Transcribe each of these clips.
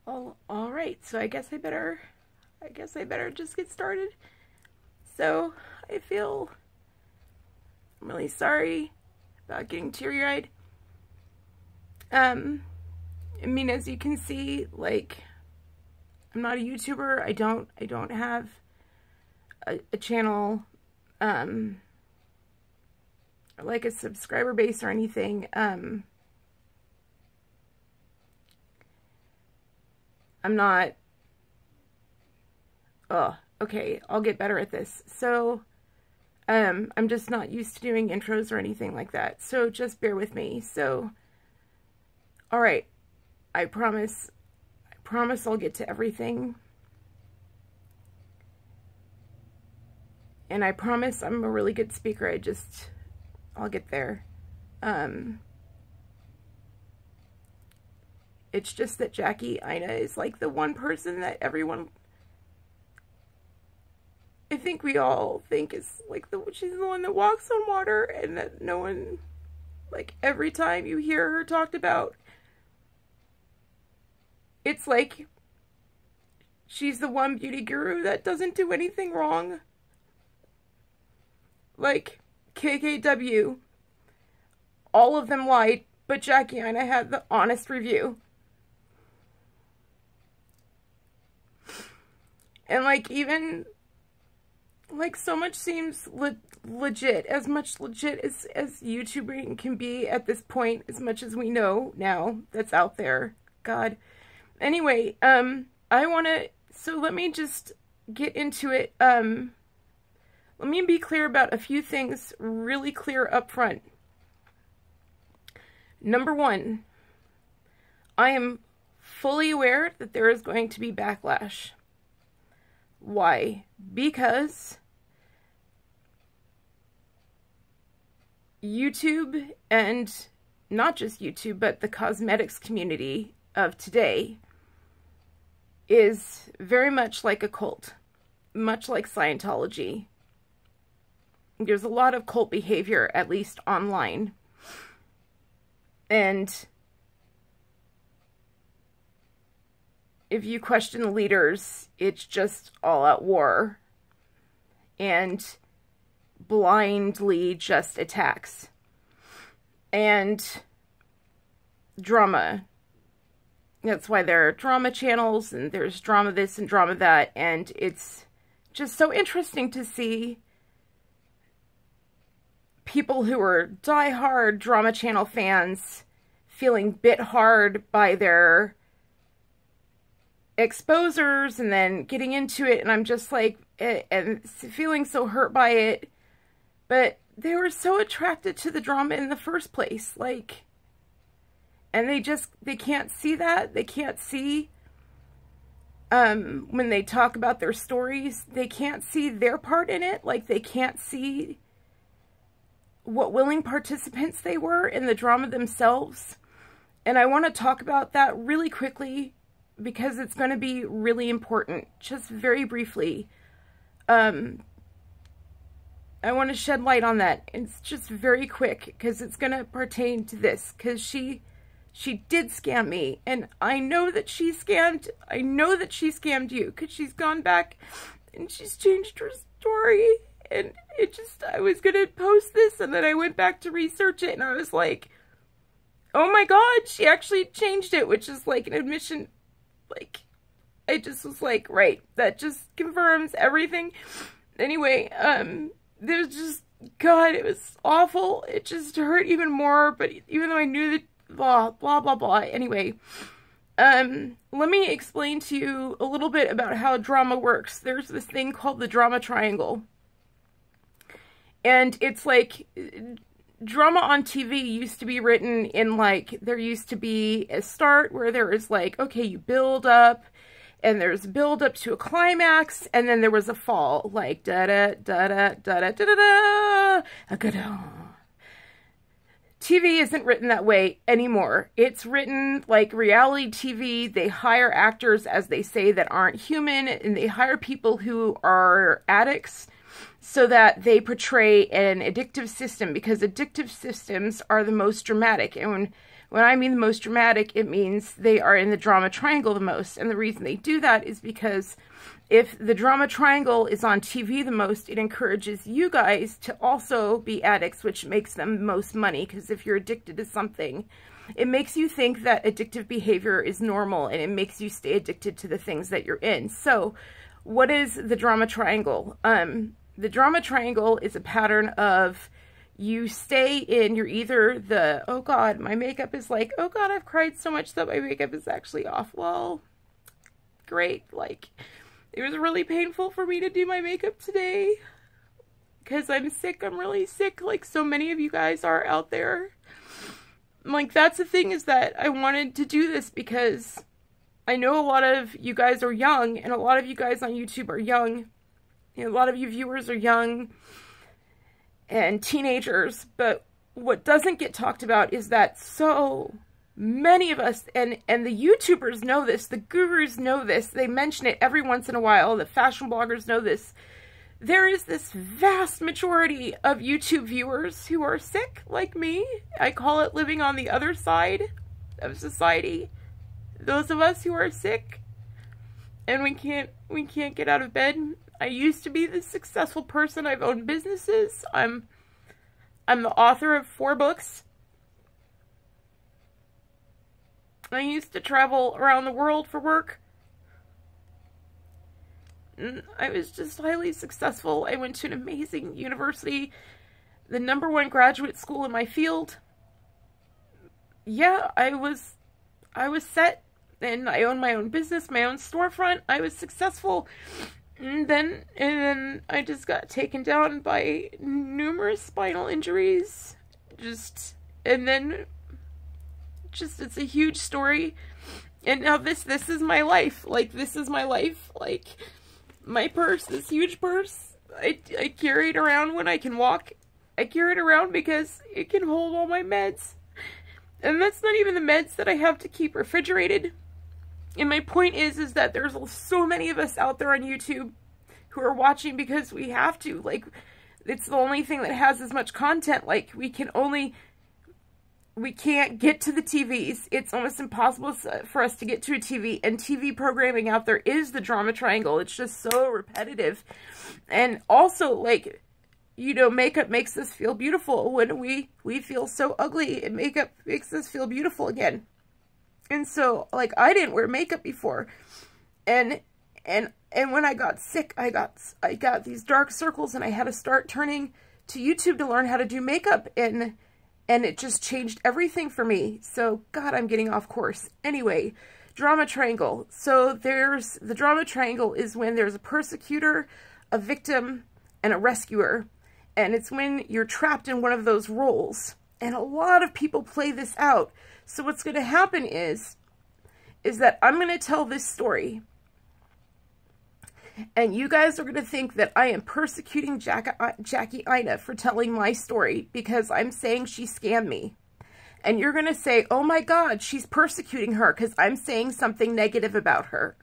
All right, so I guess I better just get started. So I'm really sorry about getting teary-eyed. I mean, as you can see, like, I'm not a YouTuber. I don't have a channel, like a subscriber base or anything. I'm not, okay, I'll get better at this. So, I'm just not used to doing intros or anything like that. So just bear with me. So, all right, I promise I'll get to everything. And I promise I'm a really good speaker. I'll get there. It's just that Jackie AINA is like the one person that everyone, I think we all think is like she's the one that walks on water, and that no one, like, every time you hear her talked about, it's like she's the one beauty guru that doesn't do anything wrong. Like KKW, all of them lied, but Jackie AINA had the honest review. And, like, even, like, so much seems legit, as much legit as YouTubing can be at this point, as much as we know now that's out there. God. Anyway, so let me just get into it. Let me be clear about a few things, really clear up front. Number one, I am fully aware that there is going to be backlash. Why? Because YouTube, and not just YouTube, but the cosmetics community of today, is very much like a cult, much like Scientology. There's a lot of cult behavior, at least online. And if you question the leaders, it's just all-out war and blindly just attacks and drama. That's why there are drama channels, and there's drama this and drama that, and it's just so interesting to see people who are die-hard drama channel fans feeling bit hard by their exposers and then getting into it, and I'm just like, and feeling so hurt by it, but they were so attracted to the drama in the first place, like, and they can't see that. They can't see, when they talk about their stories, they can't see their part in it. Like, they can't see what willing participants they were in the drama themselves. And I want to talk about that really quickly, because it's going to be really important. Just very briefly. I want to shed light on that. It's just very quick, because it's going to pertain to this. Because she did scam me. And I know that she scammed you. Because she's gone back and she's changed her story. And I was going to post this, and then I went back to research it, and I was like, oh my God, she actually changed it, which is like an admission. Like, I just was like, right, that just confirms everything. Anyway, there's just, God, it was awful. It just hurt even more, but even though I knew that, blah, blah, blah, blah. Anyway, let me explain to you a little bit about how drama works. There's this thing called the drama triangle. And it's like, drama on TV used to be written in, like, there used to be a start where there was like, okay, you build up, and there's build up to a climax, and then there was a fall, like da-da-da-da-da-da-da-da-da. TV isn't written that way anymore. It's written like reality TV. They hire actors, as they say, that aren't human, and they hire people who are addicts so that they portray an addictive system, because addictive systems are the most dramatic. And When I mean the most dramatic, it means they are in the drama triangle the most. And the reason they do that is because if the drama triangle is on TV the most, it encourages you guys to also be addicts, which makes them the most money. Because if you're addicted to something, it makes you think that addictive behavior is normal, and it makes you stay addicted to the things that you're in. So what is the drama triangle? The drama triangle is a pattern of you stay in, you're either the, oh God, my makeup is like, oh God, I've cried so much that my makeup is actually off. Well, great. Like, it was really painful for me to do my makeup today because I'm sick. I'm really sick, like so many of you guys are out there. Like, that's the thing, is that I wanted to do this because I know a lot of you guys are young, and a lot of you guys on YouTube are young. You know, a lot of you viewers are young and teenagers, but what doesn't get talked about is that so many of us, and the YouTubers know this, the gurus know this, they mention it every once in a while, the fashion bloggers know this, there is this vast majority of YouTube viewers who are sick, like me. I call it living on the other side of society. Those of us who are sick, and we can't get out of bed. I used to be this successful person. I've owned businesses. I'm the author of 4 books. I used to travel around the world for work. I was just highly successful. I went to an amazing university, the #1 graduate school in my field. Yeah, I was set, and I owned my own business, my own storefront. I was successful. And then I just got taken down by numerous spinal injuries. It's a huge story. And now this is my life. Like, this is my life. Like, my purse, this huge purse, I carry it around when I can walk. I carry it around because it can hold all my meds. And that's not even the meds that I have to keep refrigerated. And my point is that there's so many of us out there on YouTube who are watching because we have to. Like, it's the only thing that has as much content. Like, we can't get to the TVs. It's almost impossible for us to get to a TV. And TV programming out there is the drama triangle. It's just so repetitive. And also, like, you know, makeup makes us feel beautiful. When we feel so ugly, and makeup makes us feel beautiful again. And so, like, I didn't wear makeup before, and when I got sick, I got these dark circles, and I had to start turning to YouTube to learn how to do makeup, and it just changed everything for me. So, God, I'm getting off course. Anyway, drama triangle. So the drama triangle is when there's a persecutor, a victim, and a rescuer, and it's when you're trapped in one of those roles. And a lot of people play this out. So what's going to happen is that I'm going to tell this story. And you guys are going to think that I am persecuting Jackie AINA for telling my story because I'm saying she scammed me. And you're going to say, oh my God, she's persecuting her because I'm saying something negative about her.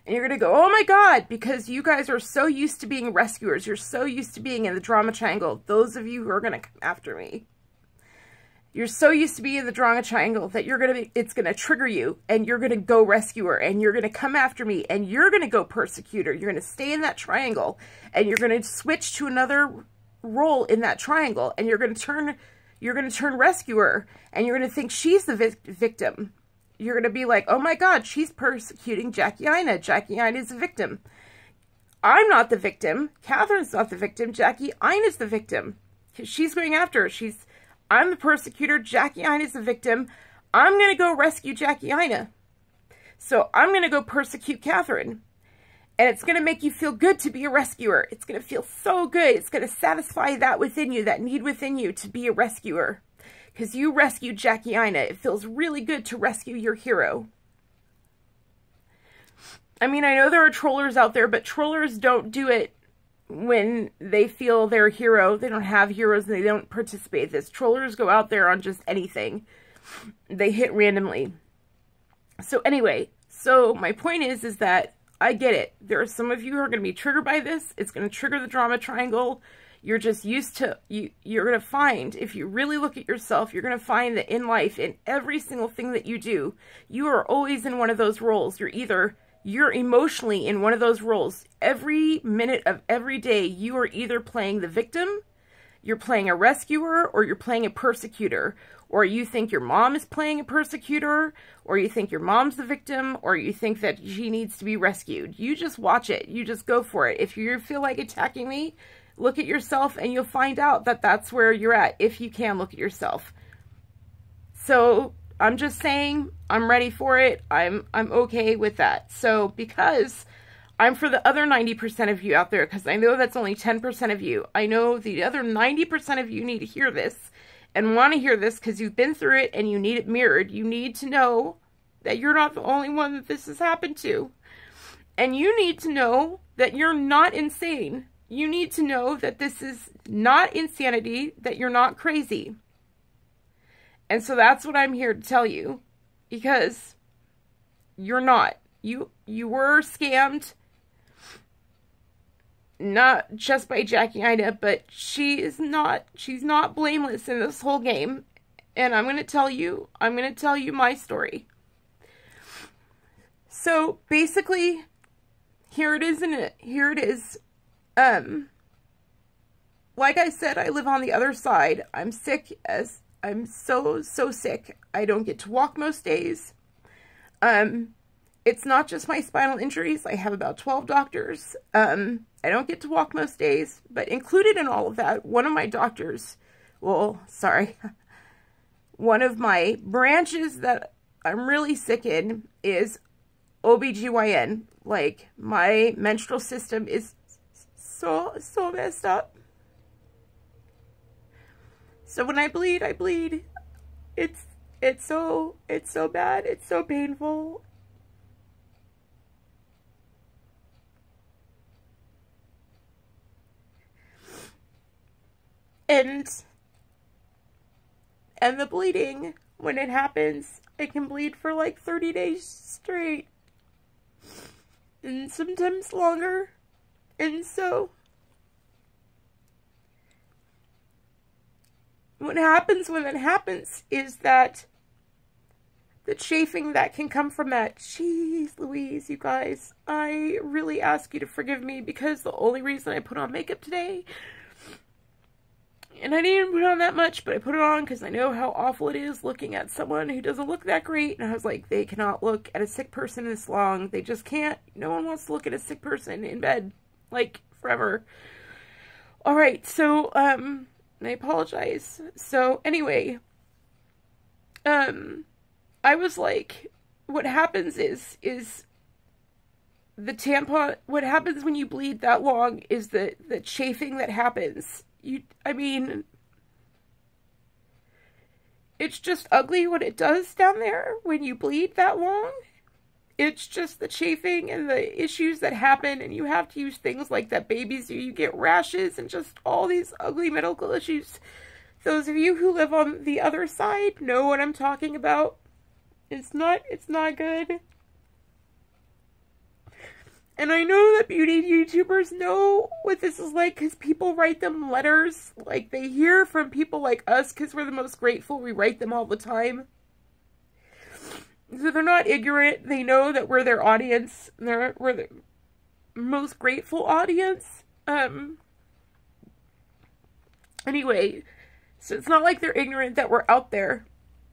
And you're going to go, oh my God, because you guys are so used to being rescuers. You're so used to being in the drama triangle. Those of you who are going to come after me. You're so used to being in the drama triangle that it's going to trigger you, and you're going to go rescuer, and you're going to come after me, and you're going to go persecutor. You're going to stay in that triangle, and you're going to switch to another role in that triangle, and you're going to turn rescuer, and you're going to think she's the victim. You're going to be like, oh my God, she's persecuting Jackie AINA. Jackie AINA is the victim. I'm not the victim. Katherine's not the victim. Jackie AINA's the victim. She's going after her. I'm the persecutor. Jackie AINA's the victim. I'm going to go rescue Jackie AINA. So I'm going to go persecute Katherine. And it's going to make you feel good to be a rescuer. It's going to feel so good. It's going to satisfy that within you, that need within you to be a rescuer. Because you rescued Jackie AINA. It feels really good to rescue your hero. I mean, I know there are trollers out there, but trollers don't do it when they feel they're a hero. They don't have heroes and they don't participate in this. Trollers go out there on just anything. They hit randomly. So anyway, so my point is that I get it. There are some of you who are going to be triggered by this. It's going to trigger the drama triangle. You're just used to, you're going to find, if you really look at yourself, you're going to find that in life, in every single thing that you do, you are always in one of those roles. You're emotionally in one of those roles. Every minute of every day, you are either playing the victim, you're playing a rescuer, or you're playing a persecutor. Or you think your mom is playing a persecutor, or you think your mom's the victim, or you think that she needs to be rescued. You just watch it. You just go for it. If you feel like attacking me, look at yourself and you'll find out that that's where you're at, if you can look at yourself. So I'm just saying, I'm ready for it. I'm okay with that. So because I'm for the other 90% of you out there, because I know that's only 10% of you. I know the other 90% of you need to hear this and want to hear this because you've been through it and you need it mirrored. You need to know that you're not the only one that this has happened to. And you need to know that you're not insane. You need to know that this is not insanity, that you're not crazy. And so that's what I'm here to tell you, because you're not. You were scammed, not just by Jackie AINA, but she's not blameless in this whole game. And I'm going to tell you my story. So basically, here it is. Like I said, I live on the other side. I'm sick as, I'm so sick. I don't get to walk most days. It's not just my spinal injuries. I have about 12 doctors. I don't get to walk most days, but included in all of that, one of my doctors, well, sorry, one of my branches that I'm really sick in is OBGYN. Like, my menstrual system is so messed up. So when I bleed, it's so bad, it's so painful. And the bleeding, when it happens, it can bleed for like 30 days straight. And sometimes longer. And so what happens when that happens is that the chafing that can come from that, jeez Louise, you guys, I really ask you to forgive me, because the only reason I put on makeup today, and I didn't put on that much, but I put it on because I know how awful it is looking at someone who doesn't look that great. And I was like, they cannot look at a sick person this long. They just can't. No one wants to look at a sick person in bed, like, forever. Alright, so, I apologize. So, anyway, I was like, what happens is the tampon, what happens when you bleed that long is the chafing that happens. I mean, it's just ugly what it does down there when you bleed that long. It's just the chafing and the issues that happen, and you have to use things like that babies do. You get rashes and just all these ugly medical issues. Those of you who live on the other side know what I'm talking about. It's not good. And I know that beauty YouTubers know what this is like, because people write them letters. Like, they hear from people like us, because we're the most grateful. We write them all the time. So they're not ignorant. They know that we're their audience. We're the most grateful audience. Anyway, so it's not like they're ignorant that we're out there.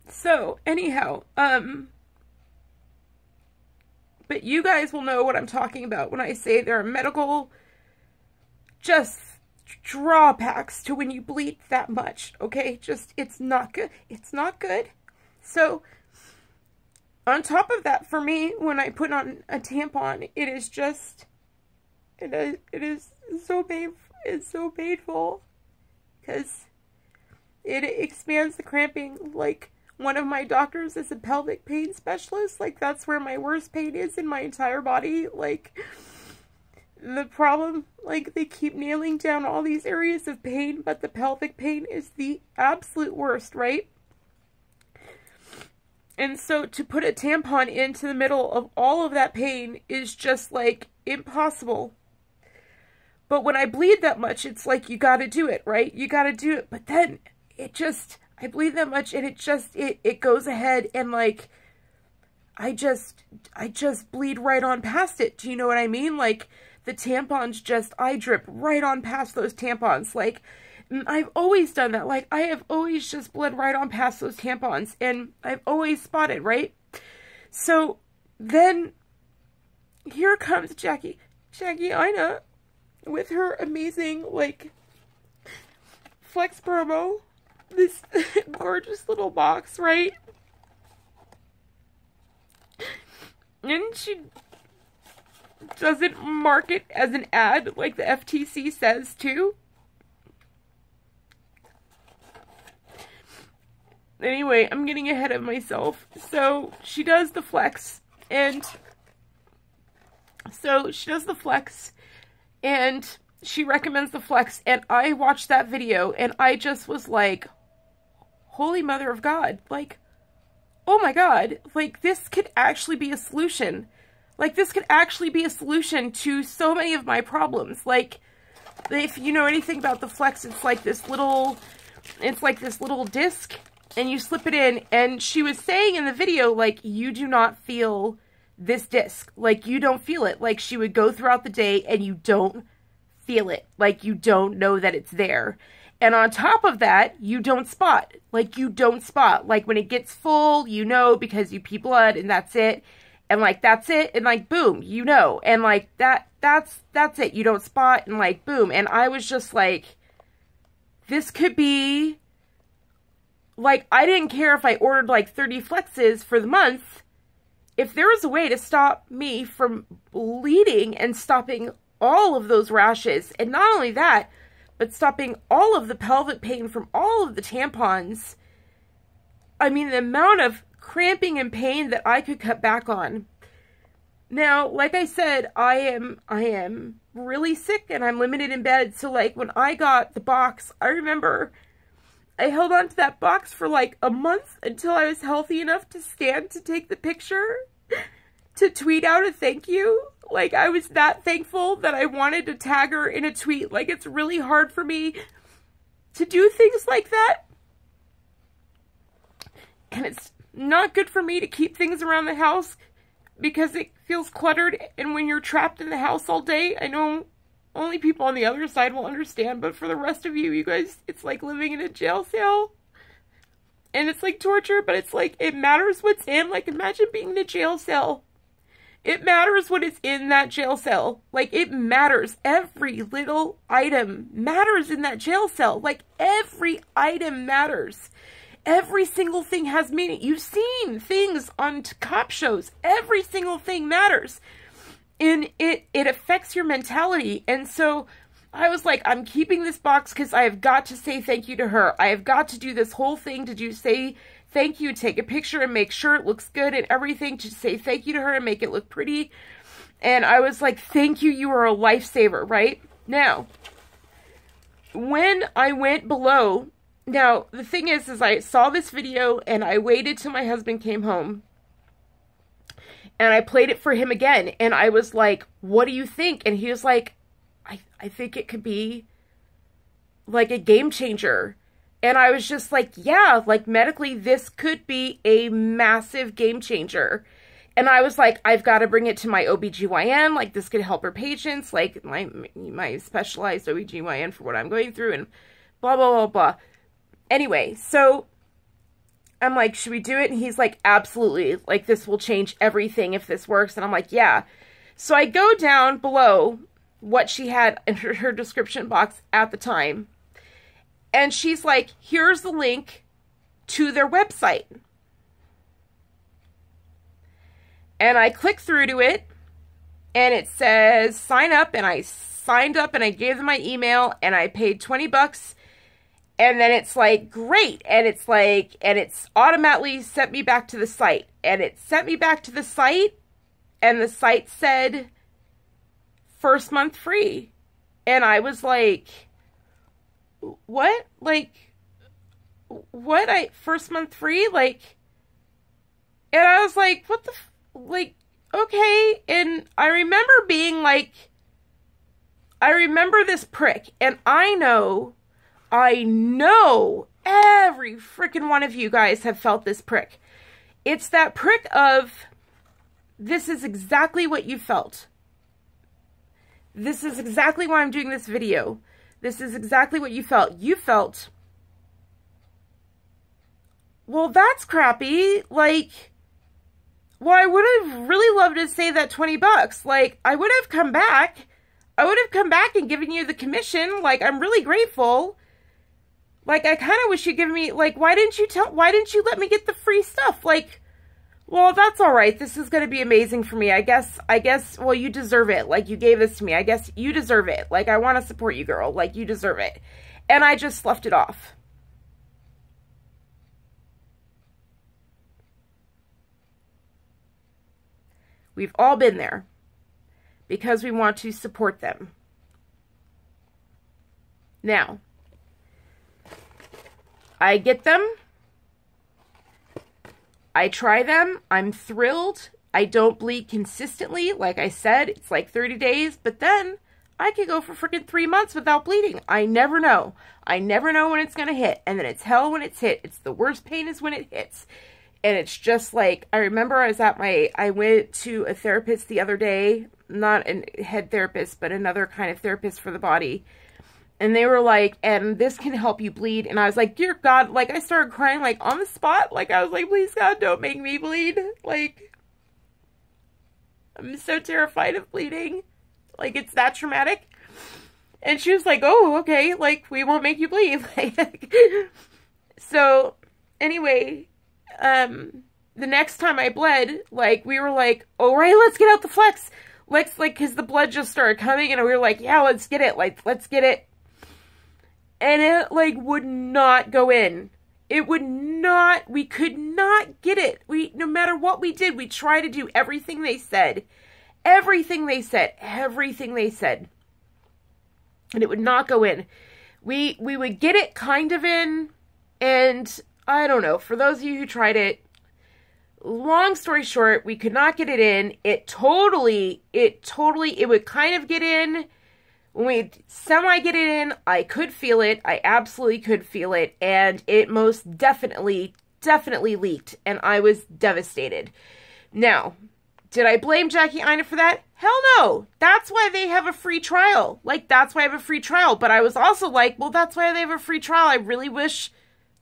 So, anyhow, but you guys will know what I'm talking about when I say there are medical just drawbacks to when you bleed that much, okay? Just, it's not good. It's not good. So, on top of that, for me, when I put on a tampon, it is just, it is so painful. It's so painful because it expands the cramping. Like, one of my doctors is a pelvic pain specialist. Like, that's where my worst pain is in my entire body. Like, the problem, like, they keep nailing down all these areas of pain, but the pelvic pain is the absolute worst, right? And so to put a tampon into the middle of all of that pain is just, like, impossible. But when I bleed that much, it's like, you got to do it, right? You got to do it. But then I bleed that much and it goes ahead and like, I just bleed right on past it. Do you know what I mean? Like, the tampons I drip right on past those tampons. Like, I've always done that. Like, I have always just bled right on past those tampons. And I've always spotted, right? So, then, here comes Jackie AINA with her amazing, like, Flex promo. This gorgeous little box, right? And she doesn't mark it as an ad like the FTC says too. Anyway, I'm getting ahead of myself. So she does the Flex, and she recommends the Flex, and I watched that video and I just was like, holy mother of God, like, oh my God, like, this could actually be a solution. Like, this could actually be a solution to so many of my problems. Like, if you know anything about the Flex, it's like this little disc, and you slip it in, and she was saying in the video, like, you do not feel this disc. Like, you don't feel it. Like, she would go throughout the day, and you don't feel it. Like, you don't know that it's there. And on top of that, you don't spot. Like, you don't spot. Like, when it gets full, you know, because you pee blood, and that's it. And, like, that's it. And, like, boom, you know. And, like, that's it. You don't spot, and, like, boom. And I was just like, this could be, like, I didn't care if I ordered, like, 30 Flexes for the month. If there was a way to stop me from bleeding and stopping all of those rashes, and not only that, but stopping all of the pelvic pain from all of the tampons. I mean, the amount of cramping and pain that I could cut back on. Now, like I said, I am really sick and I'm limited in bed. So, like, when I got the box, I remember I held on to that box for like a month until I was healthy enough to stand to take the picture, to tweet out a thank you. Like, I was that thankful that I wanted to tag her in a tweet. Like, it's really hard for me to do things like that. And it's not good for me to keep things around the house because it feels cluttered. And when you're trapped in the house all day, I know only people on the other side will understand. But for the rest of you, you guys, it's like living in a jail cell. And it's like torture, but it's like, it matters what's in. Like, imagine being in a jail cell. It matters what is in that jail cell. Like, it matters. Every little item matters in that jail cell. Like, every item matters. Every single thing has meaning. You've seen things on cop shows. Every single thing matters. And it affects your mentality. And so I was like, I'm keeping this box because I have got to say thank you to her. I have got to do this whole thing to say thank you, take a picture and make sure it looks good and everything, to say thank you to her and make it look pretty. And I was like, thank you, you are a lifesaver, right? Now, when I went below, now the thing is I saw this video and I waited till my husband came home. And I played it for him again. And I was like, what do you think? And he was like, I think it could be like a game changer. And I was just like, yeah, like medically, this could be a massive game changer. And I was like, I've got to bring it to my OBGYN. Like, this could help her patients, like my specialized OBGYN for what I'm going through, and blah, blah, blah, blah. Anyway, so I'm like, should we do it? And he's like, absolutely. Like, this will change everything if this works. And I'm like, yeah. So I go down below what she had in her description box at the time. And she's like, here's the link to their website. And I click through to it. And it says, sign up. And I signed up and I gave them my email. And I paid $20. And then it's like, great. And it's like, and it's automatically sent me back to the site. And it sent me back to the site. And the site said, first month free. And I was like, what? Like, what? First month free? Like, and I was like, what the, like, okay. And I remember being like, I remember this prick, and I know every freaking one of you guys have felt this prick. It's that prick of, this is exactly what you felt. This is exactly why I'm doing this video. This is exactly what you felt. You felt, well, that's crappy. Like, well, I would have really loved to save that 20 bucks. Like, I would have come back. I would have come back and given you the commission. Like, I'm really grateful. Like, I kind of wish you'd given me, like, why didn't you let me get the free stuff? Like, well, that's all right. This is going to be amazing for me. I guess, well, you deserve it. Like, you gave this to me. I guess you deserve it. Like, I want to support you, girl. Like, you deserve it. And I just left it off. We've all been there because we want to support them. Now, I get them. I try them. I'm thrilled. I don't bleed consistently. Like I said, it's like 30 days, but then I could go for freaking 3 months without bleeding. I never know. I never know when it's going to hit. And then it's hell when it's hit. It's the worst pain is when it hits. And it's just like, I remember I went to a therapist the other day, not a head therapist, but another kind of therapist for the body. And they were like, and this can help you bleed. And I was like, dear God, like I started crying like on the spot. Like I was like, please God, don't make me bleed. Like, I'm so terrified of bleeding. Like it's that traumatic. And she was like, oh, okay. Like we won't make you bleed. So anyway, the next time I bled, like we were like, all right, let's get out the flex. Let's like, cause the blood just started coming and we were like, yeah, let's get it. Like, let's get it. And it, like, would not go in. It would not, we could not get it. No matter what we did, we tried to do everything they said. Everything they said. Everything they said. And it would not go in. We would get it kind of in, and I don't know, for those of you who tried it, long story short, we could not get it in. It would kind of get in. When we semi get it in, I could feel it. I absolutely could feel it. And it most definitely leaked. And I was devastated. Now, did I blame Jackie AINA for that? Hell no. That's why they have a free trial. Like, that's why I have a free trial. But I was also like, well, that's why they have a free trial. I really wish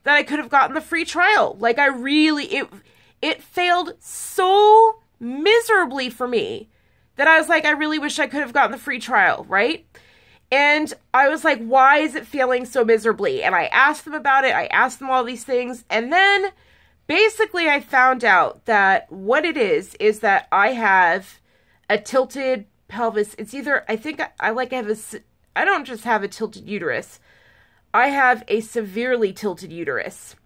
that I could have gotten the free trial. Like, it failed so miserably for me that I was like, I really wish I could have gotten the free trial, right? And I was like, why is it failing so miserably? And I asked them about it. I asked them all these things. And then basically I found out that what it is that I have a tilted pelvis. It's either, I think I don't just have a tilted uterus. I have a severely tilted uterus.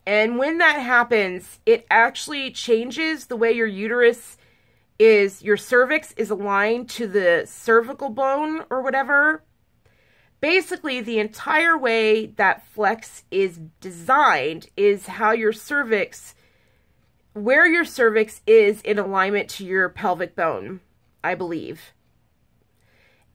And when that happens, it actually changes the way your uterus is, your cervix is aligned to the cervical bone or whatever. Basically, the entire way that flex is designed is how your cervix, where your cervix is in alignment to your pelvic bone, I believe.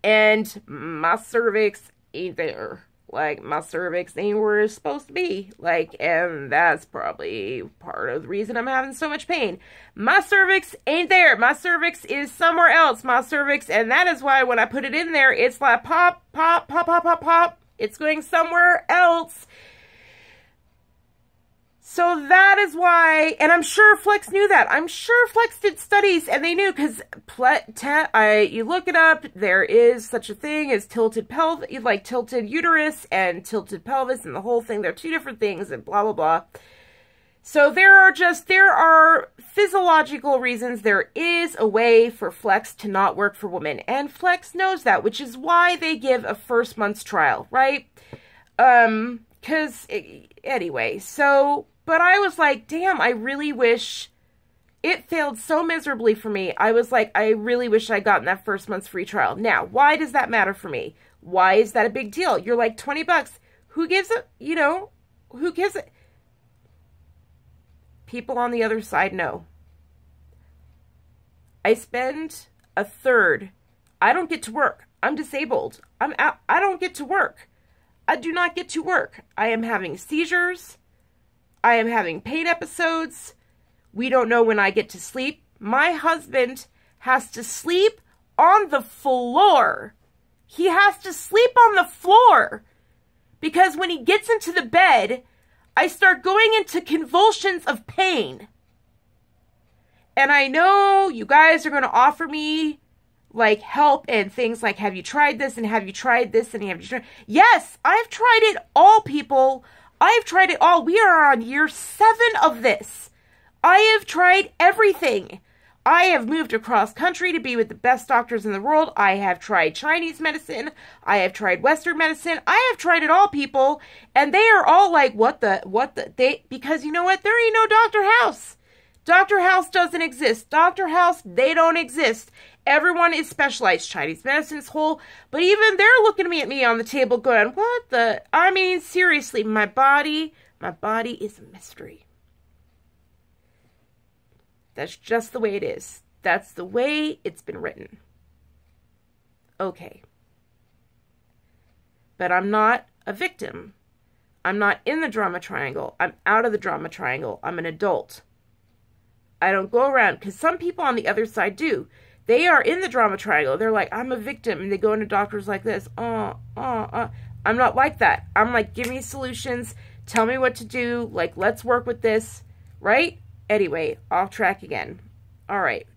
And my cervix ain't there. Like, my cervix ain't where it's supposed to be. Like, and that's probably part of the reason I'm having so much pain. My cervix ain't there. My cervix is somewhere else. My cervix, and that is why when I put it in there, it's like pop, pop, pop, pop, pop, pop. It's going somewhere else. So that is why, and I'm sure Flex knew that. I'm sure Flex did studies, and they knew, because you look it up, there is such a thing as tilted uterus and tilted pelvis and the whole thing. They're two different things and blah, blah, blah. So there are physiological reasons. There is a way for Flex to not work for women, and Flex knows that, which is why they give a first month's trial, right? Anyway, so... But I was like, damn, I really wish it failed so miserably for me. I was like, I really wish I'd gotten that first month's free trial. Now, why does that matter for me? Why is that a big deal? You're like, 20 bucks. Who gives it? You know, who gives it? People on the other side know. I spend a third I don't get to work. I'm disabled. I'm out. I don't get to work. I do not get to work. I am having seizures. I am having pain episodes. We don't know when I get to sleep. My husband has to sleep on the floor. He has to sleep on the floor because when he gets into the bed, I start going into convulsions of pain. And I know you guys are going to offer me like help and things like, have you tried this and have you tried this and have you tried? Yes, I've tried it all, people. I've tried it all. We are on year 7 of this. I have tried everything. I have moved across country to be with the best doctors in the world. I have tried Chinese medicine. I have tried Western medicine. I have tried it all, people. And they are all like, because you know what? There ain't no Dr. House. Dr. House doesn't exist. Dr. House, they don't exist. Everyone is specialized. Chinese medicine is whole. But even they're looking at me on the table going, what the? I mean, seriously, my body is a mystery. That's just the way it is. That's the way it's been written. Okay. But I'm not a victim. I'm not in the drama triangle. I'm out of the drama triangle. I'm an adult. I don't go around, because some people on the other side do. They are in the drama triangle. They're like, I'm a victim. And they go into doctors like this. I'm not like that. I'm like, give me solutions. Tell me what to do. Like, let's work with this. Right? Anyway, off track again. All right.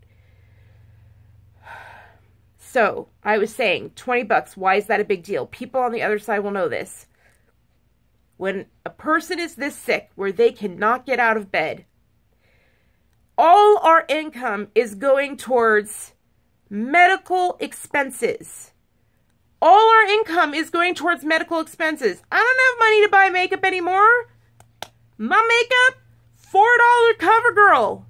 So, I was saying, $20, why is that a big deal? People on the other side will know this. When a person is this sick, where they cannot get out of bed, all our income is going towards medical expenses. All our income is going towards medical expenses. I don't have money to buy makeup anymore. My makeup, $4 CoverGirl,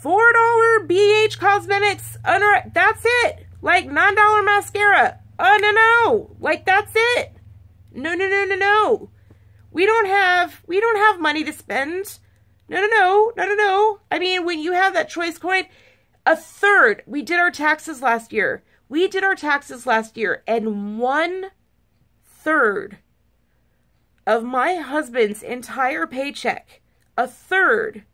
$4 BH Cosmetics, that's it. Like $9 mascara. No. Like, that's it. No. We don't have money to spend. No. I mean, when you have that choice coin, a third, we did our taxes last year. And 1/3 of my husband's entire paycheck, a third,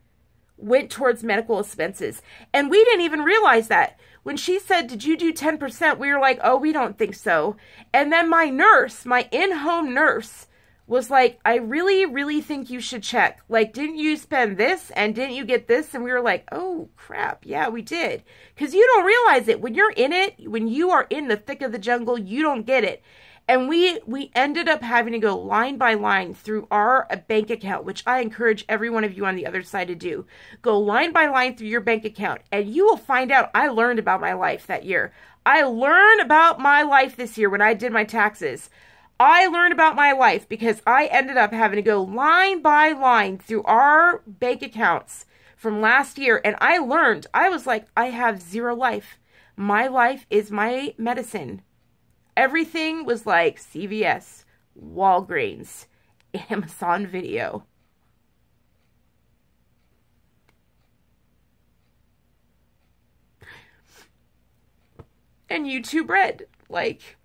went towards medical expenses. And we didn't even realize that. When she said, did you do 10%? We were like, oh, we don't think so. And then my nurse, my in-home nurse, was like, I really, really think you should check. Like, didn't you spend this? And didn't you get this? And we were like, oh, crap. Yeah, we did. Because you don't realize it. When you're in it, when you are in the thick of the jungle, you don't get it. And we ended up having to go line by line through our bank account, which I encourage every one of you on the other side to do. Go line by line through your bank account, and you will find out I learned about my life that year. I learned about my life this year when I did my taxes. I learned about my life because I ended up having to go line by line through our bank accounts from last year. And I learned, I was like, I have zero life. My life is my medicine. Everything was like CVS, Walgreens, Amazon Video. And YouTube Red. Like,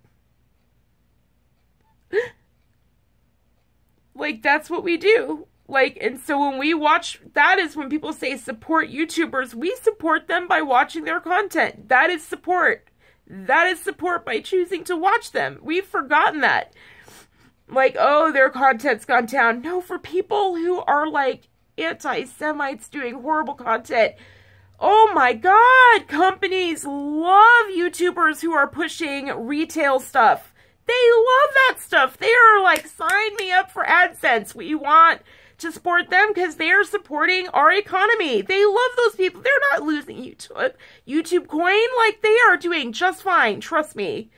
that's what we do. Like, and so when we watch, that is when people say support YouTubers, we support them by watching their content. That is support. That is support by choosing to watch them. We've forgotten that. Like, oh, their content's gone down. No, for people who are like anti-Semites doing horrible content. Oh my God, companies love YouTubers who are pushing retail stuff. They love that stuff. They are like, sign me up for AdSense. We want to support them because they are supporting our economy. They love those people. They're not losing YouTube coin. Like, they are doing just fine. Trust me.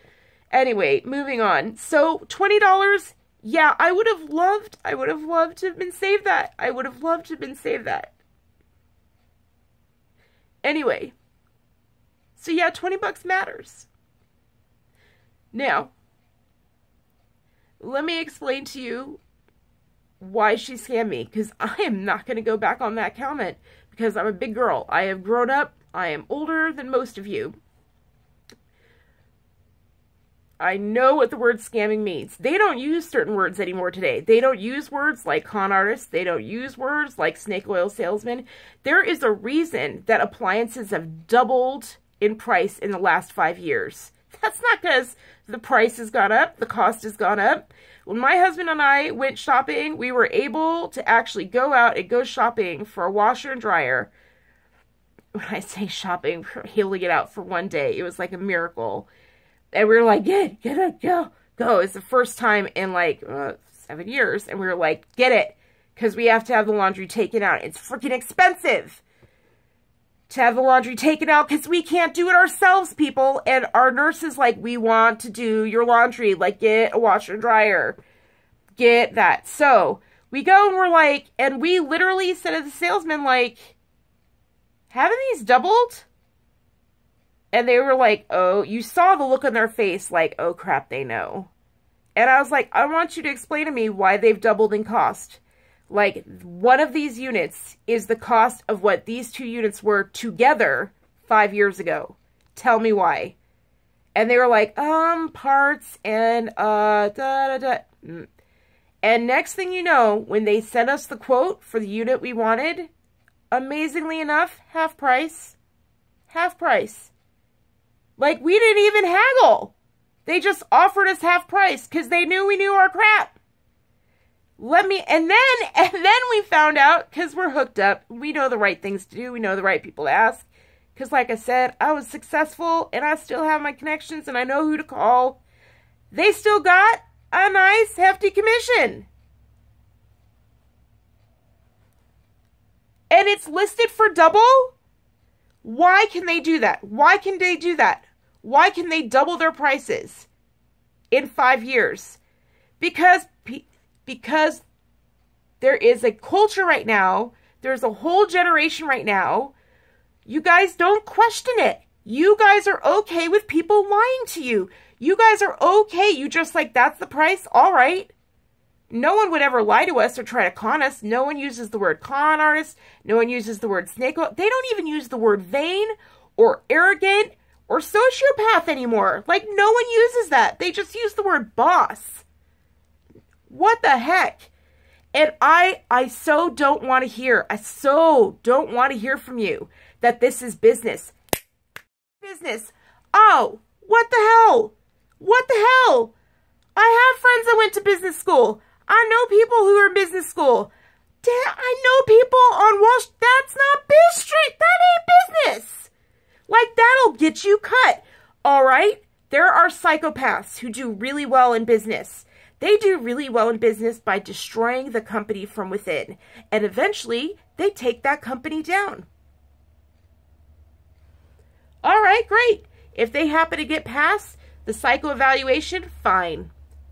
Anyway, moving on. So, $20. Yeah, I would have loved to have been saved that. I would have loved to have been saved that. Anyway. So yeah, $20 matters. Now, let me explain to you why she scammed me, because I am not going to go back on that comment, because I'm a big girl. I have grown up. I am older than most of you. I know what the word scamming means. They don't use certain words anymore today. They don't use words like con artist. They don't use words like snake oil salesman. There is a reason that appliances have doubled in price in the last 5 years. That's not because the price has gone up, the cost has gone up. When my husband and I went shopping, we were able to actually go out and go shopping for a washer and dryer. When I say shopping, we're hailing it out for one day. It was like a miracle. And we were like, get it, go. It's the first time in like 7 years. And we were like, get it. Because we have to have the laundry taken out. It's freaking expensive to have the laundry taken out because we can't do it ourselves, people. And our nurse is like, we want to do your laundry. Like, get a washer and dryer. Get that. So we go and we're like, and we literally said to the salesman, like, haven't these doubled? And they were like, oh, you saw the look on their face like, oh crap, they know. And I was like, I want you to explain to me why they've doubled in cost. Like, one of these units is the cost of what these two units were together 5 years ago. Tell me why. And they were like, parts and, And next thing you know, when they sent us the quote for the unit we wanted, amazingly enough, half price. Half price. Like, we didn't even haggle. They just offered us half price because they knew we knew our crap. And then we found out, because we're hooked up, we know the right things to do, we know the right people to ask. Because like I said, I was successful, and I still have my connections, and I know who to call. They still got a nice, hefty commission. And it's listed for double? Why can they do that? Why can they do that? Why can they double their prices in 5 years? Because there is a culture right now. There's a whole generation right now. You guys don't question it. You guys are okay with people lying to you. You guys are okay. You just like, that's the price? All right. No one would ever lie to us or try to con us. No one uses the word con artist. No one uses the word snake oil. They don't even use the word vain or arrogant or sociopath anymore. Like, no one uses that. They just use the word boss. What the heck? And I so don't want to hear. I so don't want to hear from you that this is business. Business. Oh, what the hell? What the hell? I have friends that went to business school. I know people who are in business school. I know people on Wall Street. That's not Biz Street. That ain't business. Like, that'll get you cut. All right? There are psychopaths who do really well in business. They do really well in business by destroying the company from within. And eventually, they take that company down. All right, great. If they happen to get past the psycho-evaluation, fine.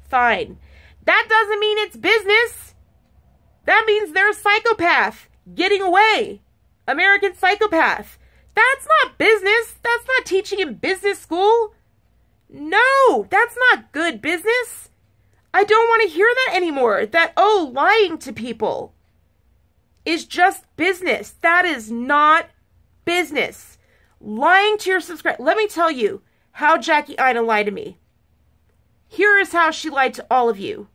Fine. That doesn't mean it's business. That means they're a psychopath getting away. American psychopath. That's not business. That's not teaching in business school. No, that's not good business. I don't want to hear that anymore. That, oh, lying to people is just business. That is not business. Lying to your subscribers. Let me tell you how Jackie AINA lied to me. Here is how she lied to all of you.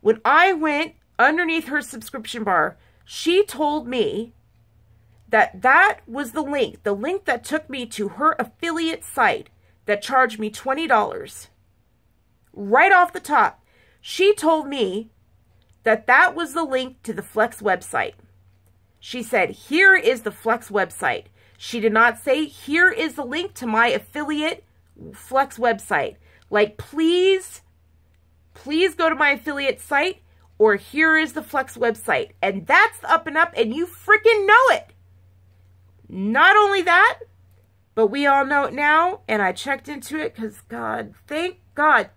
When I went underneath her subscription bar, she told me that that was the link that took me to her affiliate site that charged me $20. Right off the top, she told me that that was the link to the Flex website. She said, here is the Flex website. She did not say, here is the link to my affiliate Flex website. Like, please go to my affiliate site, or here is the Flex website. And that's the up and up, and you freaking know it. Not only that, but we all know it now, and I checked into it because, God, thank God,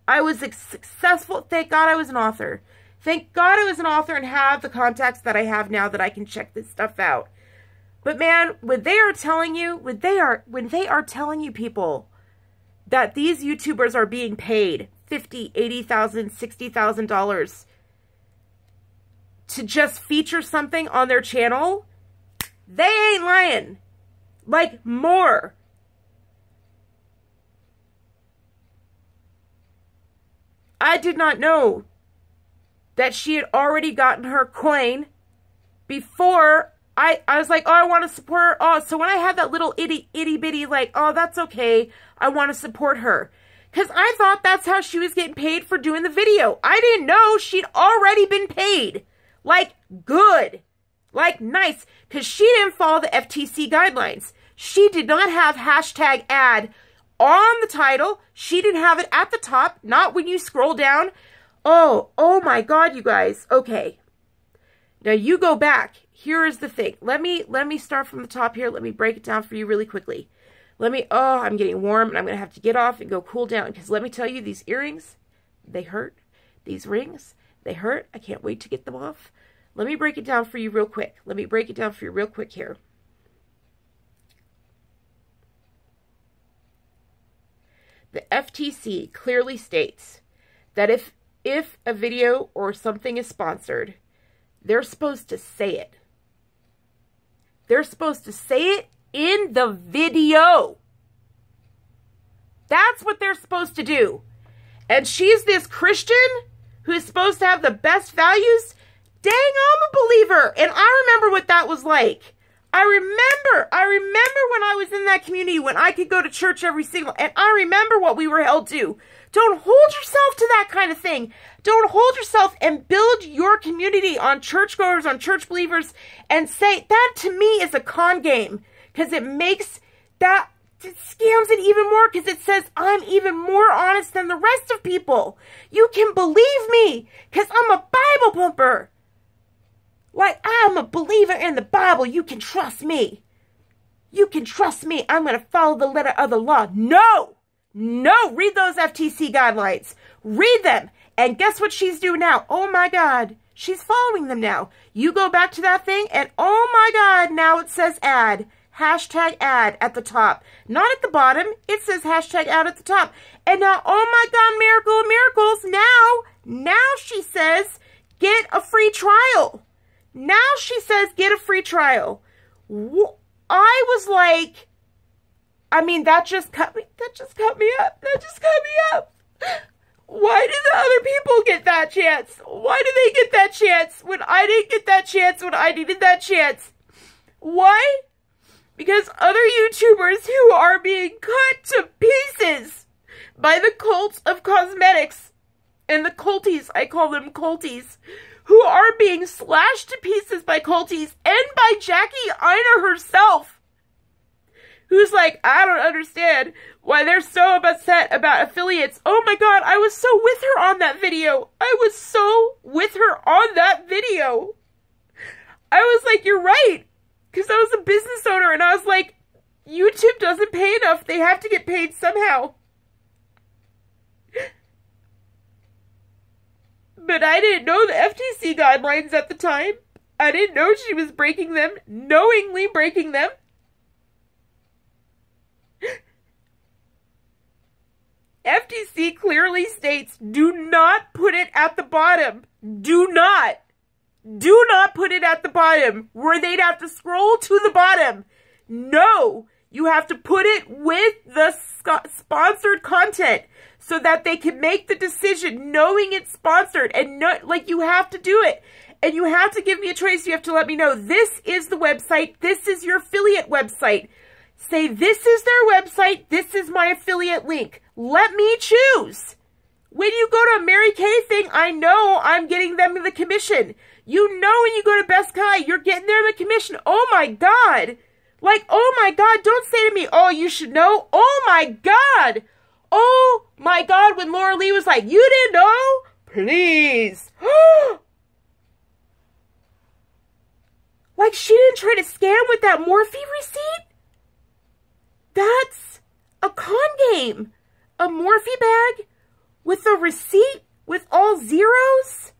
I was successful. Thank God I was an author. Thank God I was an author and have the contacts that I have now that I can check this stuff out. But man, when they are telling you, people, that these YouTubers are being paid $50,000, $80,000, $60,000 to just feature something on their channel, they ain't lying. Like, more. I did not know that she had already gotten her coin before I was like, oh, I want to support her. Oh, so when I had that little itty bitty, like, oh, that's okay, I want to support her. Because I thought that's how she was getting paid for doing the video. I didn't know she'd already been paid. Like, good. Like, nice. Because she didn't follow the FTC guidelines. She did not have hashtag ad on the title. She didn't have it at the top. Not when you scroll down. Oh my God, you guys. Okay. Now you go back. Here is the thing. Let me start from the top here. Let me break it down for you really quickly. Oh, I'm getting warm and I'm going to have to get off and go cool down. Because let me tell you, these earrings, they hurt. These rings, they hurt. I can't wait to get them off. Let me break it down for you real quick. Let me break it down for you real quick here. The FTC clearly states that if a video or something is sponsored, they're supposed to say it. They're supposed to say it in the video. That's what they're supposed to do. And she's this Christian who's supposed to have the best values. Dang, I'm a believer. And I remember what that was like. I remember when I was in that community when I could go to church every single, and I remember what we were held to. Don't hold yourself to that kind of thing. Don't hold yourself and build your community on churchgoers, on church believers, and say, that to me is a con game. Because it makes that, it scams it even more because it says I'm even more honest than the rest of people. You can believe me because I'm a Bible pumper. Like, I'm a believer in the Bible. You can trust me. You can trust me. I'm going to follow the letter of the law. No. Read those FTC guidelines. Read them. And guess what she's doing now? Oh, my God. She's following them now. You go back to that thing, and oh, my God, now it says ad. Hashtag ad at the top. Not at the bottom. It says hashtag ad at the top. And now, oh, my God, miracle of miracles. Now she says, get a free trial. Now she says, get a free trial. I was like, I mean, that just cut me up. Why did the other people get that chance? Why did they get that chance when I didn't get that chance when I needed that chance? Why? Because other YouTubers who are being cut to pieces by the cult of cosmetics and the culties, I call them culties, who are being slashed to pieces by culties and by Jackie AINA herself, who's like, I don't understand why they're so upset about affiliates. Oh my God, I was so with her on that video. I was so with her on that video. I was like, you're right. Because I was a business owner and I was like, YouTube doesn't pay enough. They have to get paid somehow. But I didn't know the FTC guidelines at the time. I didn't know she was breaking them, knowingly breaking them. FTC clearly states, do not put it at the bottom. Do not put it at the bottom where they'd have to scroll to the bottom. No, you have to put it with the sponsored content so that they can make the decision knowing it's sponsored, and like, you have to do it. And you have to give me a choice. You have to let me know, this is the website. This is your affiliate website. Say, this is their website. This is my affiliate link. Let me choose. When you go to a Mary Kay thing, I know I'm getting them the commission. You know when you go to Best Guy, you're getting them the commission. Oh my God. Like, oh my God, don't say to me, oh, you should know. Oh my God. Oh my God, when Laura Lee was like, you didn't know? Please. Like, she didn't try to scam with that Morphe receipt? That's a con game. A Morphe bag with a receipt with all zeros?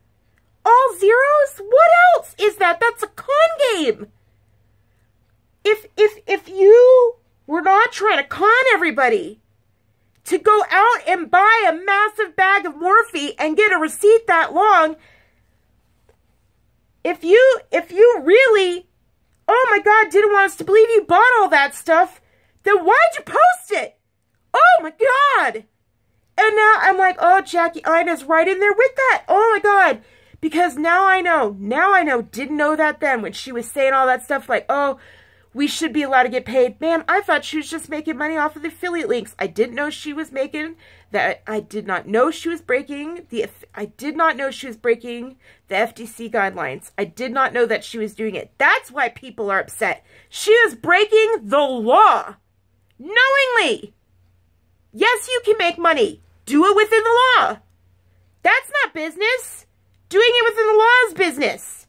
All zeros? What else is that? That's a con game. If you were not trying to con everybody to go out and buy a massive bag of Morphe and get a receipt that long, if you really, oh my God, didn't want us to believe you bought all that stuff, then why'd you post it? Oh my God. And now I'm like, oh, Jackie Aina's right in there with that. Oh my God. Because now I know. Didn't know that then when she was saying all that stuff like, oh, we should be allowed to get paid. Man, I thought she was just making money off of the affiliate links. I didn't know she was making that. I did not know she was breaking the FTC guidelines. I did not know that she was doing it. That's why people are upset. She is breaking the law. Knowingly. Yes, you can make money. Do it within the law. That's not business. Doing it within the law is business.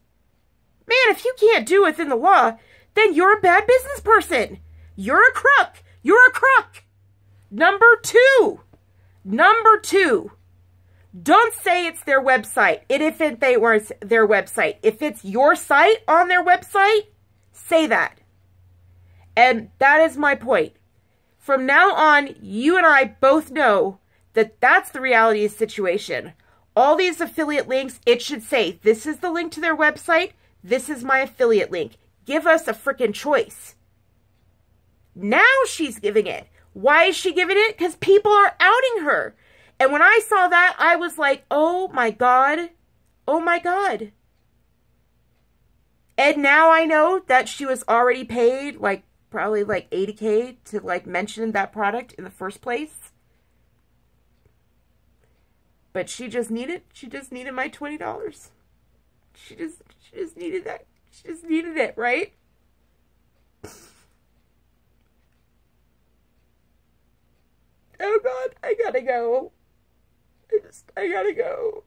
Man, if you can't do it within the law, then you're a bad business person. You're a crook. You're a crook. Number two. Don't say it's their website. If they were their website. If it's your site on their website, say that. And that is my point. From now on, you and I both know that that's the reality of the situation. All these affiliate links, it should say, this is the link to their website. This is my affiliate link. Give us a freaking choice. Now she's giving it. Why is she giving it? Because people are outing her. And when I saw that, I was like, oh my God. Oh my God. And now I know that she was already paid like probably like $80K to like mention that product in the first place. But she just needed my $20. She just needed that. She just needed it, right? Oh God, I gotta go. I gotta go.